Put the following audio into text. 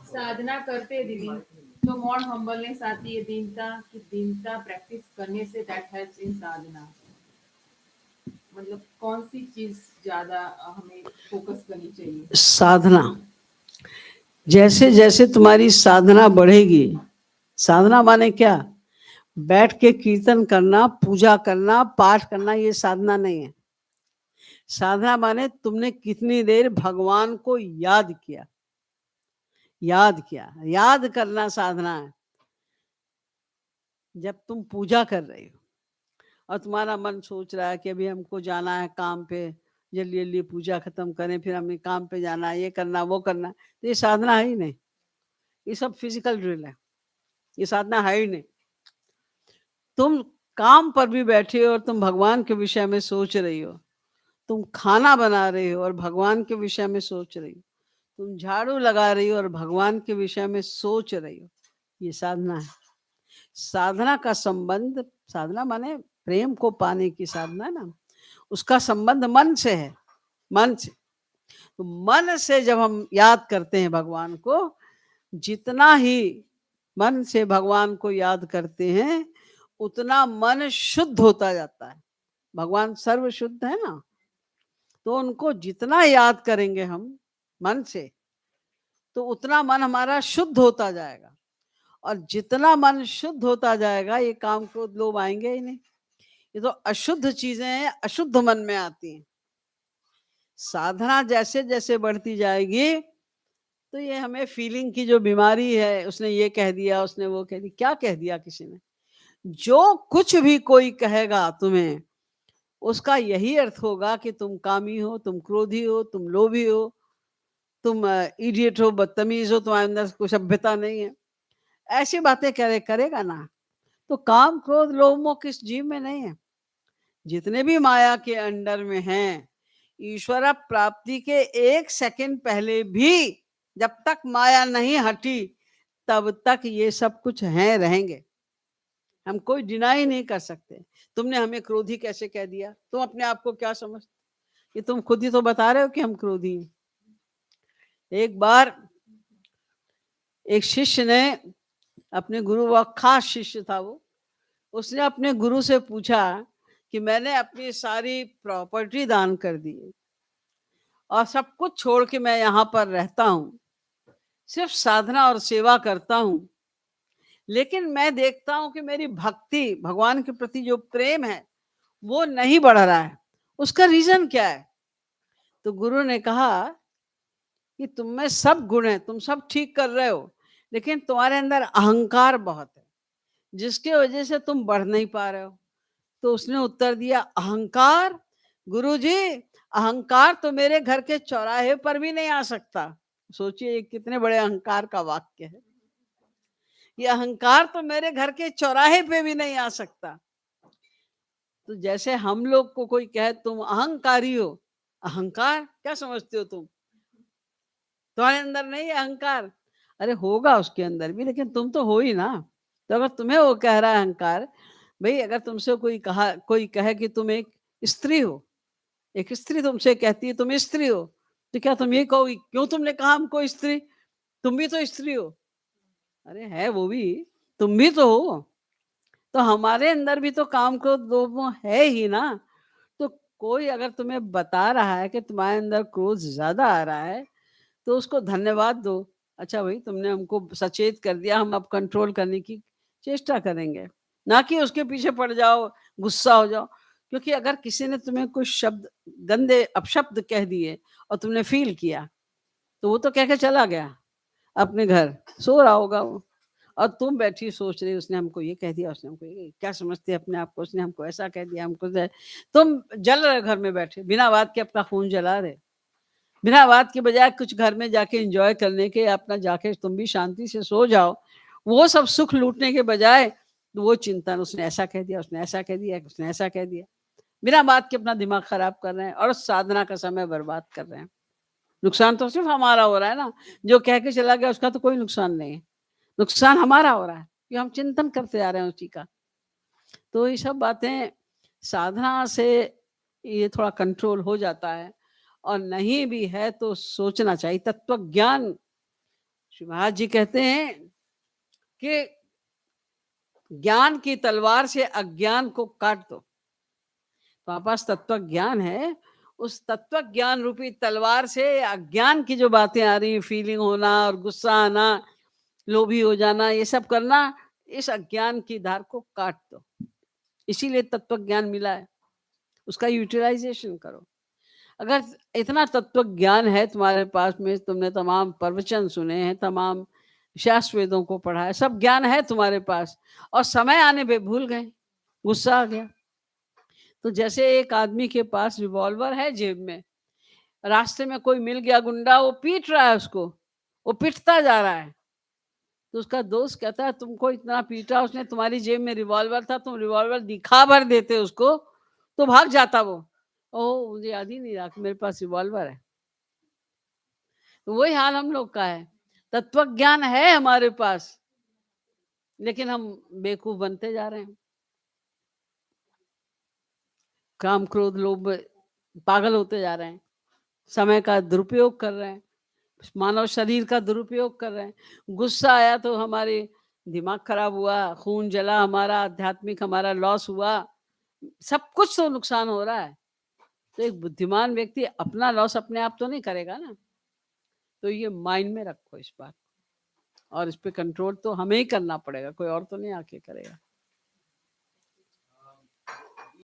साधना करते दीदी तो मोर हम्बलनेस आती है, दीनता की दीनता प्रैक्टिस करने से दैट हेल्प्स इन साधना। मतलब कौन सी चीज ज्यादा हमें फोकस करनी चाहिए? साधना। जैसे जैसे तुम्हारी साधना बढ़ेगी, साधना माने क्या? बैठ के कीर्तन करना, पूजा करना, पाठ करना, ये साधना नहीं है। साधना माने तुमने कितनी देर भगवान को याद किया। याद किया, याद करना साधना है। जब तुम पूजा कर रही हो और तुम्हारा मन सोच रहा है कि अभी हमको जाना है काम पे, जल्दी जल्दी पूजा खत्म करें, फिर हमें काम पे जाना है, ये करना वो करना, तो ये साधना है ही नहीं। ये सब फिजिकल ड्रिल है, ये साधना है ही नहीं। तुम काम पर भी बैठे हो और तुम भगवान के विषय में सोच रही हो, तुम खाना बना रही हो और भगवान के विषय में सोच रही हो, तुम झाड़ू लगा रही हो और भगवान के विषय में सोच रही हो, ये साधना है। साधना का संबंध, साधना माने प्रेम को पाने की साधना ना, उसका संबंध मन से है, मन से। तो मन से जब हम याद करते हैं भगवान को, जितना ही मन से भगवान को याद करते हैं उतना मन शुद्ध होता जाता है। भगवान सर्व शुद्ध है ना, तो उनको जितना याद करेंगे हम मन से, तो उतना मन हमारा शुद्ध होता जाएगा। और जितना मन शुद्ध होता जाएगा, ये काम क्रोध लोभ आएंगे ही नहीं। ये तो अशुद्ध चीजें हैं, अशुद्ध मन में आती हैं। साधना जैसे जैसे बढ़ती जाएगी, तो ये हमें फीलिंग की जो बीमारी है, उसने ये कह दिया, उसने वो कह दिया, क्या कह दिया किसी ने? जो कुछ भी कोई कहेगा तुम्हें, उसका यही अर्थ होगा कि तुम कामी हो, तुम क्रोधी हो, तुम लोभी हो, तुम इडियट हो, बदतमीज हो, तुम्हारे अंदर कोई सभ्यता नहीं है। ऐसी बातें करेगा ना, तो काम क्रोध लोभ मोह किस जीव में नहीं है? जितने भी माया के अंडर में हैं, ईश्वर प्राप्ति के 1 सेकंड पहले भी जब तक माया नहीं हटी, तब तक ये सब कुछ हैं, रहेंगे। हम कोई डिनाई नहीं कर सकते। तुमने हमें क्रोधी कैसे कह दिया? तुम अपने आप को क्या समझते? ये तुम खुद ही तो बता रहे हो कि हम क्रोधी हैं। एक बार एक शिष्य ने अपने गुरु, वो खास शिष्य था वो, उसने अपने गुरु से पूछा कि मैंने अपनी सारी प्रॉपर्टी दान कर दी और सब कुछ छोड़ के मैं यहाँ पर रहता हूँ, सिर्फ साधना और सेवा करता हूँ, लेकिन मैं देखता हूँ कि मेरी भक्ति, भगवान के प्रति जो प्रेम है, वो नहीं बढ़ रहा है। उसका रीजन क्या है? तो गुरु ने कहा कि तुम में सब गुण है, तुम सब ठीक कर रहे हो, लेकिन तुम्हारे अंदर अहंकार बहुत है, जिसके वजह से तुम बढ़ नहीं पा रहे हो। तो उसने उत्तर दिया, अहंकार? गुरुजी, अहंकार तो मेरे घर के चौराहे पर भी नहीं आ सकता। सोचिए कितने बड़े अहंकार का वाक्य है। ये अहंकार तो मेरे घर के चौराहे पे भी नहीं आ सकता। तो जैसे हम लोग को कोई कहे तुम अहंकारी हो, अहंकार क्या समझते हो तुम? तुम्हारे अंदर नहीं है अहंकार? अरे होगा उसके अंदर भी, लेकिन तुम तो हो ही ना। तो अगर तुम्हें वो कह रहा है अहंकार, भाई अगर तुमसे कोई कहे कि तुम एक स्त्री हो, एक स्त्री तुमसे कहती है तुम स्त्री हो, तो क्या तुम ये कहोगी क्यों तुमने कहा हमको स्त्री, तुम भी तो स्त्री हो? अरे है वो भी, तुम भी तो हो। तो हमारे अंदर भी तो काम क्रोध लोभ मोह है ही ना। तो कोई अगर तुम्हें बता रहा है कि तुम्हारे अंदर क्रोध ज्यादा आ रहा है, तो उसको धन्यवाद दो। अच्छा भाई, तुमने हमको सचेत कर दिया, हम अब कंट्रोल करने की चेष्टा करेंगे, ना कि उसके पीछे पड़ जाओ, गुस्सा हो जाओ। क्योंकि अगर किसी ने तुम्हें कुछ शब्द, गंदे अपशब्द कह दिए और तुमने फील किया, तो वो तो कह के चला गया अपने घर, सो रहा होगा वो, और तुम बैठी सोच रही उसने हमको ये कह दिया, उसने हमको ये, क्या समझते हैं अपने आप को, उसने हमको ऐसा कह दिया, हमको तुम जल रहे घर में बैठे, बिना बात के अपना खून जला रहे, बिना बात के बजाय कुछ घर में जाके एंजॉय करने के, अपना जाके तुम भी शांति से सो जाओ। वो सब सुख लूटने के बजाय वो चिंतन, उसने ऐसा कह दिया, उसने ऐसा कह दिया, उसने ऐसा कह दिया, बिना बात के अपना दिमाग खराब कर रहे हैं और साधना का समय बर्बाद कर रहे हैं। नुकसान तो सिर्फ हमारा हो रहा है ना, जो कह के चला गया उसका तो कोई नुकसान नहीं है, नुकसान हमारा हो रहा है कि हम चिंतन करते जा रहे हैं उसी का। तो ये सब बातें साधना से ये थोड़ा कंट्रोल हो जाता है, और नहीं भी है तो सोचना चाहिए। तत्व ज्ञान श्री महाराज जी कहते हैं कि ज्ञान की तलवार से अज्ञान को काट दो। तो आपके पास तत्व ज्ञान है, उस तत्व ज्ञान रूपी तलवार से अज्ञान की जो बातें आ रही, फीलिंग होना और गुस्सा आना, लोभी हो जाना, ये सब करना, इस अज्ञान की धार को काट दो। इसीलिए तत्व ज्ञान मिला है, उसका यूटिलाइजेशन करो। अगर इतना तत्व ज्ञान है तुम्हारे पास में, तुमने तमाम प्रवचन सुने हैं, तमाम शास्त्र वेदों को पढ़ा है, सब ज्ञान है तुम्हारे पास, और समय आने पे भूल गए, गुस्सा आ गया। तो जैसे एक आदमी के पास रिवॉल्वर है जेब में, रास्ते में कोई मिल गया गुंडा, वो पीट रहा है उसको, वो पिटता जा रहा है, तो उसका दोस्त कहता है तुमको इतना पीटा, उसने तुम्हारी जेब में रिवॉल्वर था, तुम रिवॉल्वर दिखा भर देते उसको तो भाग जाता वो। ओह, मुझे याद ही नहीं रहा कि मेरे पास रिवॉल्वर है। तो वही हाल हम लोग का है, तत्व ज्ञान है हमारे पास, लेकिन हम बेवकूफ बनते जा रहे हैं, काम क्रोध लोभ पागल होते जा रहे हैं, समय का दुरुपयोग कर रहे हैं, मानव शरीर का दुरुपयोग कर रहे हैं। गुस्सा आया तो हमारे दिमाग खराब हुआ, खून जला हमारा, आध्यात्मिक हमारा लॉस हुआ, सब कुछ तो नुकसान हो रहा है। तो एक बुद्धिमान व्यक्ति अपना लॉस अपने आप तो नहीं करेगा ना। तो ये माइंड में रखो इस बात, और इस पे कंट्रोल तो हमें ही करना पड़ेगा, कोई और तो नहीं आके करेगा।